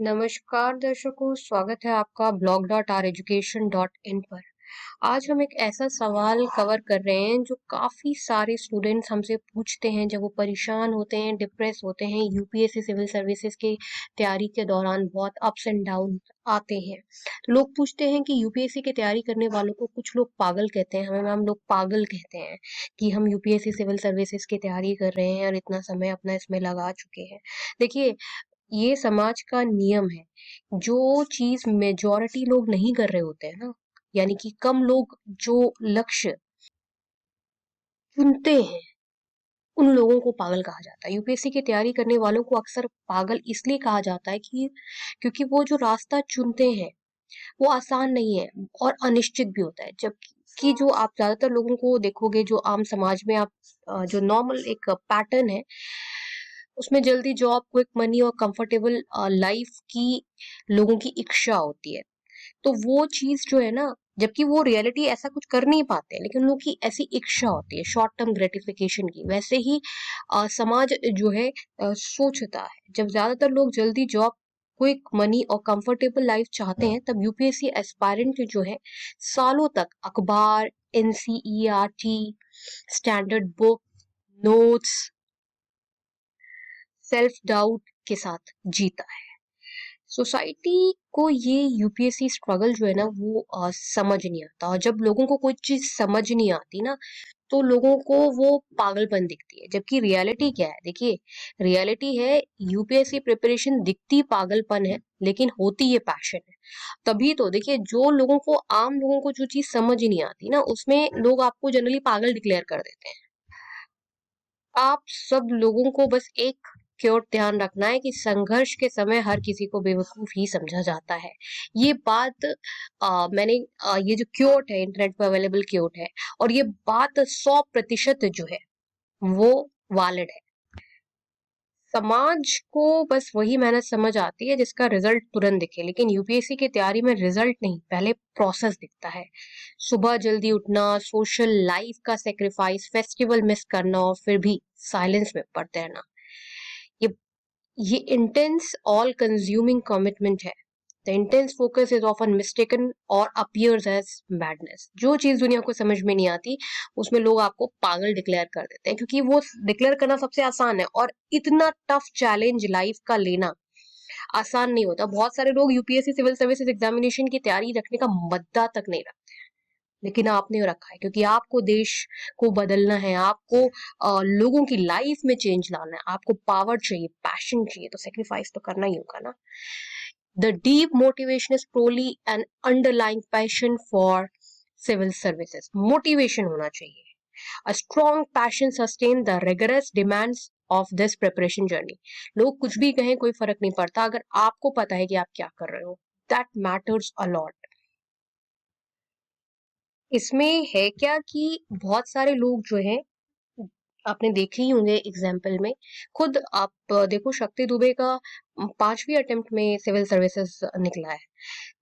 नमस्कार दर्शकों, स्वागत है आपका blog.oureducation.in पर। आज हम एक ऐसा सवाल कवर कर रहे हैं जो काफी सारे स्टूडेंट्स हमसे पूछते हैं जब वो परेशान होते हैं, डिप्रेस होते हैं, यूपीएससी सिविल सर्विसेज की तैयारी के दौरान बहुत अप्स एंड डाउन आते हैं। तो लोग पूछते हैं कि यूपीएससी की तैयारी करने वालों को कुछ लोग पागल कहते हैं, हमें हम लोग पागल कहते हैं कि हम यूपीएससी सिविल सर्विसेज की तैयारी कर रहे हैं और इतना समय अपना इसमें लगा चुके हैं। देखिए, ये समाज का नियम है। जो चीज मेजॉरिटी लोग नहीं कर रहे होते हैं ना, यानी कि कम लोग जो लक्ष्य चुनते हैं, उन लोगों को पागल कहा जाता है। यूपीएससी की तैयारी करने वालों को अक्सर पागल इसलिए कहा जाता है कि क्योंकि वो जो रास्ता चुनते हैं वो आसान नहीं है और अनिश्चित भी होता है। जबकि जो आप ज्यादातर लोगों को देखोगे, जो आम समाज में आप जो नॉर्मल एक पैटर्न है, उसमें जल्दी जॉब, क्विक मनी और कंफर्टेबल लाइफ की लोगों की इच्छा होती है। तो वो चीज जो है ना, जबकि वो रियलिटी ऐसा कुछ कर नहीं पाते हैं, लेकिन लोगों की ऐसी इच्छा होती है शॉर्ट टर्म ग्रेटिफिकेशन की। वैसे ही समाज जो है सोचता है। जब ज्यादातर लोग जल्दी जॉब, क्विक मनी और कंफर्टेबल लाइफ चाहते हैं, तब यूपीएससी एस्पायरेंट जो है सालों तक अखबार, NCERT, standard book, notes, self doubt के साथ जीता है। सोसाइटी को ये यूपीएससी स्ट्रगल जो है ना वो समझ नहीं आता, और जब लोगों को कोई चीज समझ नहीं आती ना, तो लोगों को वो पागलपन दिखती है। जबकि रियलिटी क्या है? देखिए, रियलिटी है यूपीएससी प्रिपरेशन दिखती पागलपन है, लेकिन होती ये पैशन है। तभी तो देखिए, जो लोगों को, आम लोगों को जो चीज समझ ही नहीं आती ना, उसमें लोग आपको जनरली पागल डिक्लेयर कर देते हैं। आप सब लोगों को बस एक क्योट ध्यान रखना है कि संघर्ष के समय हर किसी को बेवकूफ ही समझा जाता है। ये बात ये जो क्योट है, इंटरनेट पर अवेलेबल क्योट है, और ये बात 100% जो है वो वैलिड है। समाज को बस वही मेहनत समझ आती है जिसका रिजल्ट तुरंत दिखे, लेकिन यूपीएससी की तैयारी में रिजल्ट नहीं, पहले प्रोसेस दिखता है। सुबह जल्दी उठना, सोशल लाइफ का सेक्रीफाइस, फेस्टिवल मिस करना और फिर भी साइलेंस में पड़ते रहना। ये ये इंटेंस ऑल कंज्यूमिंग कमिटमेंट है। The intense focus is often mistaken और अपीयर्स एज मैडनेस। जो चीज दुनिया को समझ में नहीं आती, उसमें लोग आपको पागल डिक्लेयर कर देते हैं, क्योंकि वो डिक्लेयर करना सबसे आसान है, और इतना टफ चैलेंज लाइफ का लेना आसान नहीं होता। बहुत सारे लोग यूपीएससी सिविल सर्विसेज एग्जामिनेशन की तैयारी रखने का मद्दा तक नहीं रखते, लेकिन आपने रखा है, क्योंकि आपको देश को बदलना है, आपको लोगों की लाइफ में चेंज लाना है, आपको पावर चाहिए, पैशन चाहिए, तो सेक्रीफाइस तो करना ही होगा ना। The deep motivation is probably an underlying passion for civil services. Motivation होना चाहिए. A strong passion sustain the rigorous demands of this preparation journey. लोग कुछ भी कहें, कोई फर्क नहीं पड़ता अगर आपको पता है कि आप क्या कर रहे हो. That matters a lot. इसमें है क्या कि बहुत सारे लोग जो हैं, आपने देखे ही होंगे एग्जाम्पल में, खुद आप देखो, शक्ति दुबे का 5वीं अटेम्प्ट में सिविल सर्विसेज निकला है।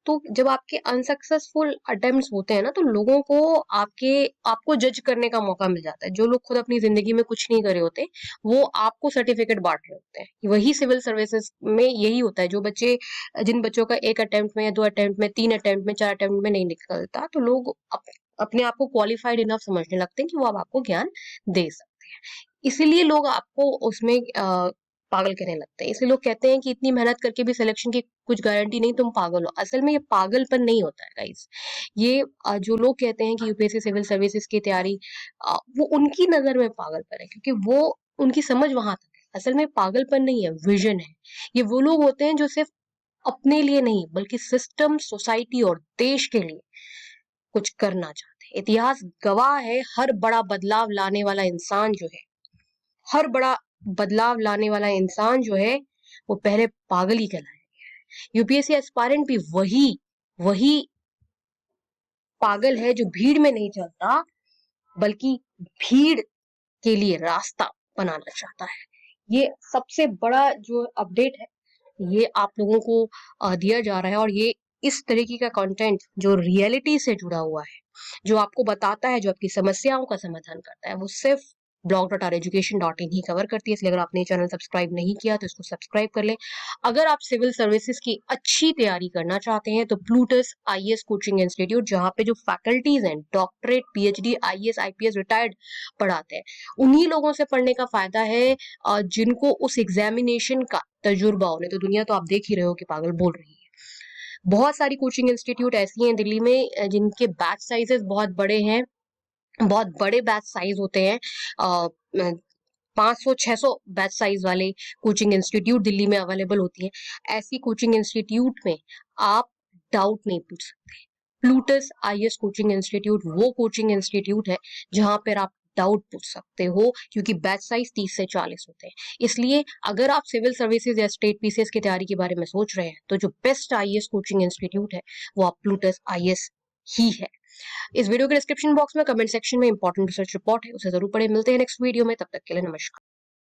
तो जब आपके अनसक्सेसफुल अटेम्प्ट्स होते हैं ना, तो लोगों को आपको जज करने का मौका मिल जाता है। जो लोग खुद अपनी जिंदगी में कुछ नहीं करे होते, वो आपको सर्टिफिकेट बांट रहे होते हैं। वही सिविल सर्विसेज में यही होता है। जिन बच्चों का एक अटेम्प्ट में या 2 अटेम्प्ट में, 3 अटेम्प्ट में, 4 अटेम्प्ट में नहीं निकलता, तो लोग अपने आप को क्वालिफाइड इनफ समझने लगते हैं कि वो अब आपको ज्ञान दे सकते हैं। इसीलिए लोग आपको उसमें पागल कहने लगते हैं। इसलिए लोग कहते हैं कि इतनी मेहनत करके भी सिलेक्शन की कुछ गारंटी नहीं, तुम पागल हो। असल में ये पागलपन नहीं होता है गाइस। ये जो लोग कहते हैं कि यूपीएससी सिविल सर्विसेज की तैयारी, वो उनकी नजर में पागलपन है, क्योंकि वो, उनकी समझ वहां तक है। असल में पागलपन नहीं है, विजन है। ये वो लोग होते हैं जो सिर्फ अपने लिए नहीं, बल्कि सिस्टम, सोसाइटी और देश के लिए कुछ करना चाहते हैं। इतिहास गवाह है, हर बड़ा बदलाव लाने वाला इंसान जो है, हर बड़ा बदलाव लाने वाला इंसान जो है, वो पहले पागल ही कहलाया गया है। यूपीएससी एस्पायरेंट भी वही वही पागल है जो भीड़ में नहीं चलता, बल्कि भीड़ के लिए रास्ता बनाना चाहता है। ये सबसे बड़ा जो अपडेट है, ये आप लोगों को दिया जा रहा है, और ये इस तरीके का कंटेंट जो रियलिटी से जुड़ा हुआ है, जो आपको बताता है, जो आपकी समस्याओं का समाधान करता है, वो सिर्फ blog.oureducation.in ही कवर करती है, इसलिए अगर आपने ये चैनल सब्सक्राइब नहीं किया तो इसको सब्सक्राइब कर लें। अगर आप सिविल सर्विसेज की अच्छी तैयारी करना चाहते हैं तो प्लूटस आईएएस कोचिंग इंस्टीट्यूट, जहाँ पे जो फैकल्टीज हैं doctorate, PhD, IAS, IPS retired पढ़ाते हैं, उन्हीं लोगों से पढ़ने का फायदा है जिनको उस एग्जामिनेशन का तजुर्बा हो। नहीं तो दुनिया तो आप देख ही रहे हो कि पागल बोल रही है। बहुत सारी कोचिंग इंस्टीट्यूट ऐसी हैं दिल्ली में जिनके बैच साइजेस बहुत बड़े हैं, बहुत बड़े बैच साइज होते हैं। 500-600 बैच साइज वाले कोचिंग इंस्टीट्यूट दिल्ली में अवेलेबल होती हैं। ऐसी कोचिंग इंस्टीट्यूट में आप डाउट नहीं पूछ सकते। प्लूटस आईएएस कोचिंग इंस्टीट्यूट वो कोचिंग इंस्टीट्यूट है जहां पर आप डाउट पूछ सकते हो, क्योंकि बैच साइज 30 से 40 होते हैं। इसलिए अगर आप सिविल सर्विसेज या स्टेट पीसीएस की तैयारी के बारे में सोच रहे हैं तो जो बेस्ट आईएएस कोचिंग इंस्टीट्यूट है वो आप प्लूटस आईएएस ही है। इस वीडियो के डिस्क्रिप्शन बॉक्स में कमेंट सेक्शन में इंपॉर्टेंट रिसर्च रिपोर्ट है, उसे जरूर पढ़ें। मिलते हैं नेक्स्ट वीडियो में, तब तक के लिए नमस्कार।